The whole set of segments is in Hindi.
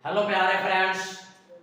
हेलो प्यारे फ्रेंड्स,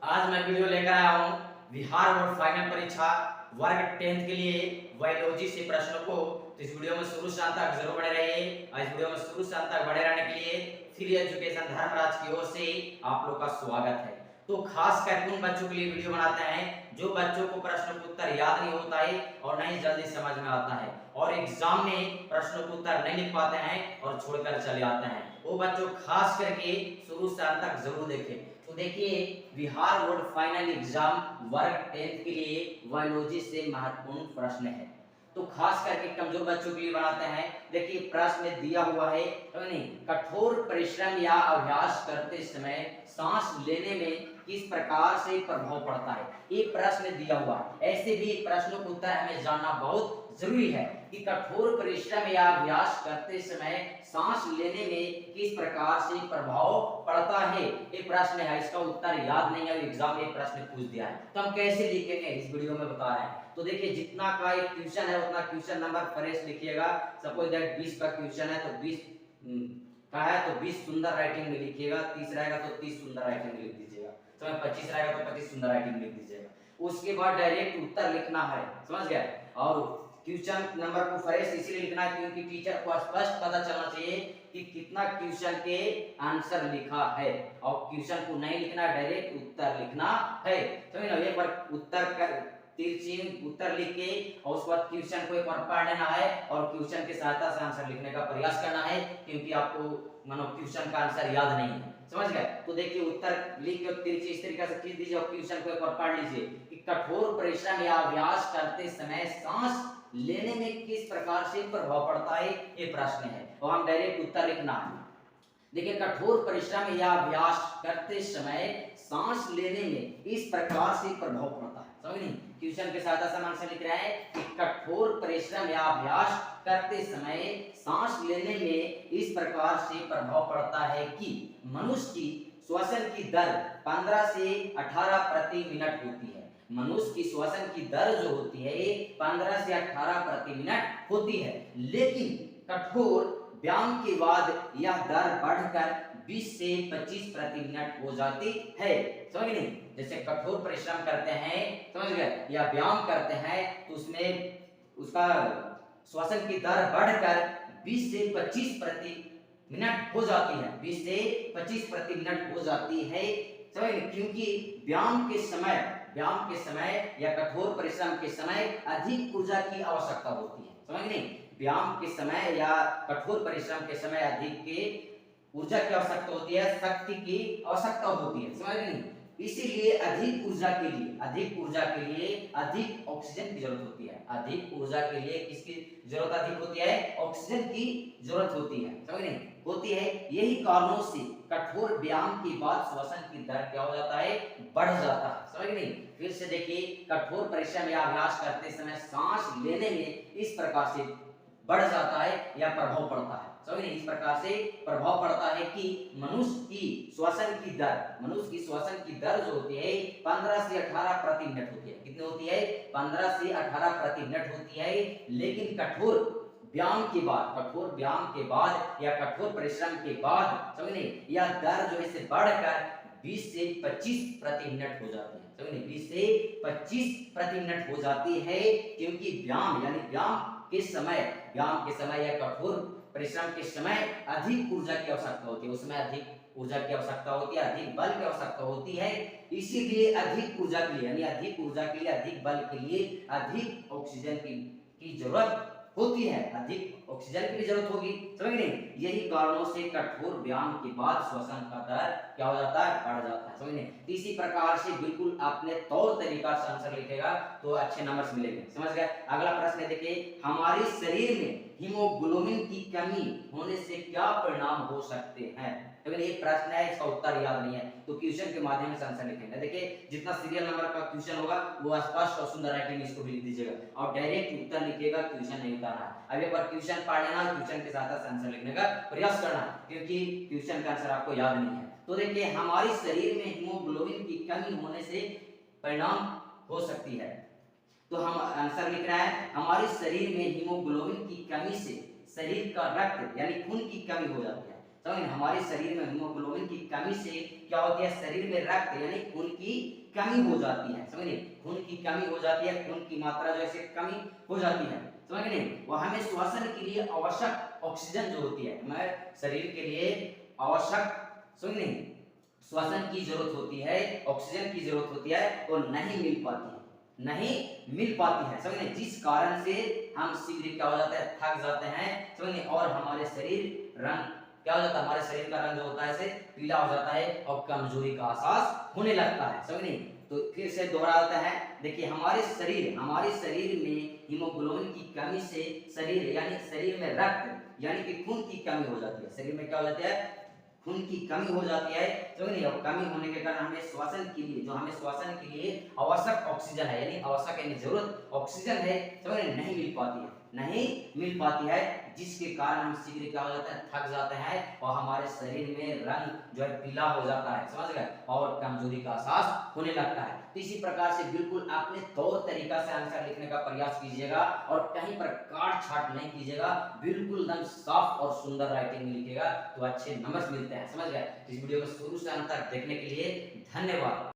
आज मैं वीडियो लेकर आया हूँ बिहार बोर्ड फाइनल परीक्षा वर्ग 10th के लिए बायोलॉजी से प्रश्नों को। तो इस वीडियो में शुरू से अंत तक जरूर बने रहिए और इस वीडियो में शुरू से अंत तक बने रहने के लिए फ्री एजुकेशन धर्मराज की ओर से आप लोग का स्वागत है। तो खास कर उन बच्चों के लिए वीडियो बनाते हैं जो बच्चों को प्रश्न का उत्तर याद नहीं होता है और नहीं जल्दी समझ में आता है और एग्जाम में प्रश्नों का उत्तर नहीं लिख पाते हैं और छोड़कर चले आते हैं। वो बच्चों खास करके शुरू से अंत तक जरूर देखें। तो देखिए, बिहार बोर्ड फाइनल एग्जाम वर्ग 10th के लिए बायोलॉजी से महत्वपूर्ण प्रश्न है। तो खास करके कमजोर बच्चों के लिए बनाते हैं। देखिए, प्रश्न में दिया हुआ है नहीं, कठोर परिश्रम या अभ्यास करते समय सांस लेने में किस प्रकार से प्रभाव पड़ता है। ये प्रश्न दिया हुआ है। ऐसे भी प्रश्नों का उत्तर हमें जानना बहुत जरूरी है कि कठोर परिश्रम या अभ्यास करते समय सांस लेने में किस प्रकार से प्रभाव पड़ता है। ये प्रश्न है, इसका उत्तर याद नहीं है, एग्जाम में प्रश्न पूछ दिया है तो हम कैसे लिखेंगे इस वीडियो में बता रहे हैं। तो देखिए, जितना का एक क्वेश्चन है उतना क्वेश्चन नंबर फ्रेश लिखिएगा। सपोज दैट 20 का क्वेश्चन है तो 20 का है तो 20 सुंदर राइटिंग में लिखिएगा, 30 रहेगा तो 30 सुंदर राइटिंग में लिख दीजिएगा, समझ 25 रहेगा तो 25 सुंदर राइटिंग में लिख दीजिएगा। उसके बाद डायरेक्ट उत्तर लिखना है, समझ गए। और क्वेश्चन नंबर को फ्रेश इसलिए लिखना है क्योंकि टीचर को स्पष्ट पता चलना चाहिए कि कितना क्वेश्चन के आंसर लिखा है और क्वेश्चन को नहीं लिखना, डायरेक्ट उत्तर लिखना है। समझ लो, एक बार उत्तर कर तिरछी उत्तर लिख के और उसके बाद क्वेश्चन को एक बार पढ़ लेना है और क्वेश्चन की सहायता से आंसर लिखने का प्रयास करना है क्योंकि आपको मानो क्वेश्चन का आंसर याद नहीं है, समझ गए। तो देखिए, उत्तर लिख के तिरछी इस तरीके से खींच दीजिए और क्वेश्चन को एक बार पढ़ लीजिए कि कठोर परिश्रम या अभ्यास करते समय सांस लेने में किस प्रकार से प्रभाव पड़ता है, ये प्रश्न है और हम डायरेक्ट उत्तर लिखना है। देखिए, कठोर परिश्रम या अभ्यास करते समय सांस लेने में इस प्रकार से प्रभाव पड़ता है, समझ नहीं। क्वेश्चन के साथ आसान से लिख रहा है कि कठोर परिश्रम या अभ्यास करते समय सांस लेने में इस प्रकार से प्रभाव पड़ता है कि मनुष्य की श्वसन की दर 15 से 18 प्रति मिनट होती है। मनुष्य की श्वसन की दर जो होती है 15 से 18 प्रति मिनट होती है, लेकिन कठोर व्यायाम के बाद यह दर बढ़कर 20 से 25 प्रति मिनट हो जाती है, समझ नहीं। जैसे कठोर परिश्रम करते हैं, समझ गए, या व्यायाम करते हैं तो उसमें उसका श्वसन की दर बढ़कर 20 से 25 प्रति मिनट हो जाती है, 20 से 25 प्रति मिनट हो जाती है, समझ नहीं। क्योंकि व्यायाम के समय या कठोर परिश्रम के समय अधिक ऊर्जा की आवश्यकता होती है, समझ नहीं। व्यायाम के समय या कठोर परिश्रम के समय अधिक के ऊर्जा की आवश्यकता होती है, शक्ति की आवश्यकता होती है, समझ नहीं। इसीलिए अधिक ऊर्जा के लिए अधिक ऑक्सीजन की जरूरत होती है। अधिक ऊर्जा के लिए किसकी जरूरत अधिक होती है? ऑक्सीजन की जरूरत होती है, समझ नहीं होती है। यही कारणों से कठोर व्यायाम के बाद श्वसन की दर क्या हो जाता है? बढ़ जाता है, समझ नहीं। फिर से देखिए, कठोर परिश्रम या अभ्यास करते समय सांस लेने में इस प्रकार से बढ़ जाता है या प्रभाव पड़ता है, समझ नहीं। इस प्रकार से प्रभाव पड़ता है कि मनुष्य की श्वसन की दर जो होती है 15 से 18 प्रति मिनट होती है। कितनी होती है? 15 से 18 प्रति मिनट होती है, लेकिन कठोर व्यायाम के बाद या कठोर परिश्रम के बाद, समझ नहीं, यह दर जो है से बढ़कर 20 से 25 प्रति मिनट हो जाती है, समझ नहीं, 20 से 25 प्रति मिनट हो जाती है। क्योंकि व्यायाम के समय या कठोर परिश्रम के समय अधिक ऊर्जा की आवश्यकता होती है, उसमें अधिक ऊर्जा की आवश्यकता होती है, अधिक बल की आवश्यकता होती है। इसीलिए अधिक ऊर्जा के लिए अधिक बल के लिए अधिक ऑक्सीजन की जरूरत होती है, अधिक ऑक्सीजन की भी जरूरत होगी, समझ नहीं। यही कारणों से कठोर व्यायाम के बाद श्वसन का दर क्या हो जाता है? बढ़ जाता है, समझ नहीं। इसी प्रकार से बिल्कुल आपने तौर तरीका से आंसर लिखेगा तो अच्छे नंबर्स मिलेंगे, समझ गए। अगला प्रश्न देखिए, हमारे शरीर में हीमोग्लोबिन की कमी होने से क्या परिणाम हो सकते हैं। लेकिन एक प्रश्न है, इसका उत्तर याद नहीं है तो क्वेश्चन के माध्यम से आंसर लिखेंगे। देखिए, जितना सीरियल नंबर का क्वेश्चन होगा वो स्पष्ट और सुंदर राइटिंग इसको भी लिख दीजिएगा और डायरेक्ट उत्तर लिखिएगा, क्वेश्चन नहीं उतारना है। अब एक बार क्वेश्चन पढ़ लेना, क्वेश्चन के साथ आंसर लिखने का प्रयास करना क्योंकि क्वेश्चन का आंसर आपको याद नहीं है। तो देखिए, हमारे शरीर में हीमोग्लोबिन की कमी होने से परिणाम हो सकती है। तो हम आंसर लिख रहा है, हमारे शरीर में हीमोग्लोबिन की कमी से शरीर का रक्त यानी खून की कमी हो जाती है, समझ गए। हमारे शरीर में हीमोग्लोबिन की कमी से क्या होती है, शरीर में रक्त यानी खून की कमी हो जाती है, समझिए खून की कमी हो जाती है, खून की मात्रा जो है कमी हो जाती है, समझ गए। वह हमें श्वसन के लिए आवश्यक ऑक्सीजन जो होती है, हमारे शरीर के लिए आवश्यक, समझ श्वसन की जरूरत होती है, ऑक्सीजन की जरूरत होती है, तो नहीं मिल पाती है, नहीं मिल पाती है, समझ जिस कारण से हम शीघ्र क्या हो जाते हैं, थक जाते हैं, समझ और हमारे शरीर रंग क्या हो जाता है, हमारे शरीर का रंग जो होता है ऐसे पीला हो जाता है और कमजोरी का एहसास होने लगता है, समझ नहीं। तो फिर से दोहराता है, देखिए हमारे शरीर में हीमोग्लोबिन की कमी से शरीर यानी शरीर में रक्त यानी कि खून की कमी हो जाती है, शरीर में क्या हो जाती है, खून की कमी हो जाती है, समझ नहीं। और कमी होने के कारण हमें श्वसन के लिए जो हमें श्वसन के लिए आवश्यक ऑक्सीजन है यानी आवश्यक यानी जरूरत ऑक्सीजन है, समझ नहीं मिल पाती है, नहीं मिल पाती है, जिसके कारण हम शीघ्र क्या हो जाते हैं, थक जाते हैं और हमारे शरीर में रंग जो है पीला हो जाता है, समझ गए, और कमजोरी का एहसास होने लगता है। तो इसी प्रकार से बिल्कुल अपने तौर तरीका से आंसर लिखने का प्रयास कीजिएगा और कहीं पर काट छाट नहीं कीजिएगा, बिल्कुल एकदम साफ और सुंदर राइटिंग में लिखिएगा तो अच्छे नंबर मिलते हैं, समझ गए। इस वीडियो को शुरू से अंत तक देखने के लिए धन्यवाद।